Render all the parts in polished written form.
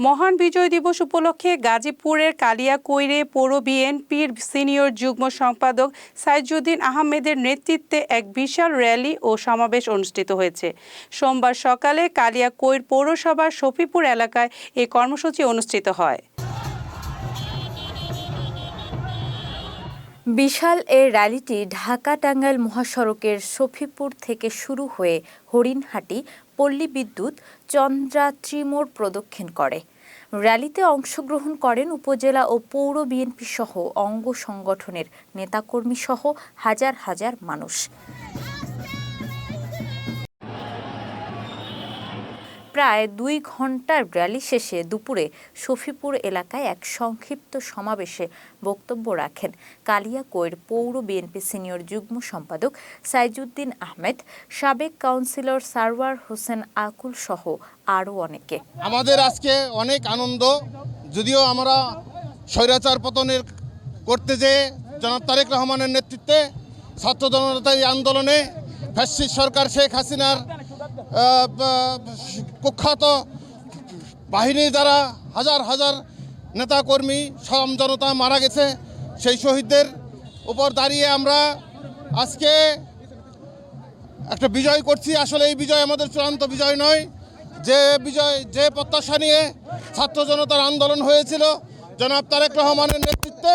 মহান বিজয় দিবস উপলক্ষে গাজীপুরের কালিয়াকৈরে পৌর বিএনপির সিনিয়র যুগ্ম সম্পাদক সাইজুদ্দিন আহমেদের নেতৃত্বে এক বিশাল র্যালি ও সমাবেশ অনুষ্ঠিত হয়েছে। সোমবার সকালে কালিয়াকৈর পৌরসভার শফিপুর এলাকায় এই কর্মসূচি অনুষ্ঠিত হয়। বিশাল এই র্যালিটি ঢাকা-টাঙ্গাইল মহাসড়কের শফিপুর থেকে শুরু হয়ে হরিণহাটি, পল্লী বিদ্যুৎ, চন্দ্রাত্রী মোড় প্রদক্ষিণ করে। র্যালিতে অংশগ্রহণ করেন উপজেলা ও পৌর বিএনপি সহ অঙ্গ সংগঠনের নেতাকর্মী সহ হাজার হাজার মানুষ। প্রায় 2 ঘন্টার র্যালি শেষে দুপুরে শফিপুর এলাকায় এক সংক্ষিপ্ত সমাবেশে বক্তব্য রাখেন কালিয়াকৈর পৌর বিএনপি সিনিয়র যুগ্ম সম্পাদক সাইজুদ্দিন আহমেদ, সাবেক কাউন্সিলর সারওয়ার হোসেন আকুল সহ আরও অনেকে। আমাদের আজকে অনেক আনন্দ, যদিও আমরা স্বৈরাচার পতনের করতে যেয়ে জনাব তারেক রহমানের নেতৃত্বে ছাত্র জনতার আন্দোলনে ফ্যাসিস্ট সরকার শেখ হাসিনার কুখ্যাত বাহিনীর দ্বারা হাজার হাজার নেতাকর্মী সাধারণ জনতা মারা গেছে। সেই শহীদদের উপর দাঁড়িয়ে আমরা আজকে একটা বিজয় করছি। আসলে এই বিজয় আমাদের চূড়ান্ত বিজয় নয়। যে প্রত্যাশা নিয়ে ছাত্র জনতার আন্দোলন হয়েছিল জনাব তারেক রহমানের নেতৃত্বে,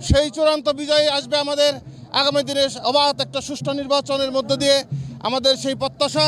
সেই চূড়ান্ত বিজয় আসবে আমাদের আগামী দিনে অবাধ একটা সুষ্ঠু নির্বাচনের মধ্য দিয়ে। আমাদের সেই প্রত্যাশা।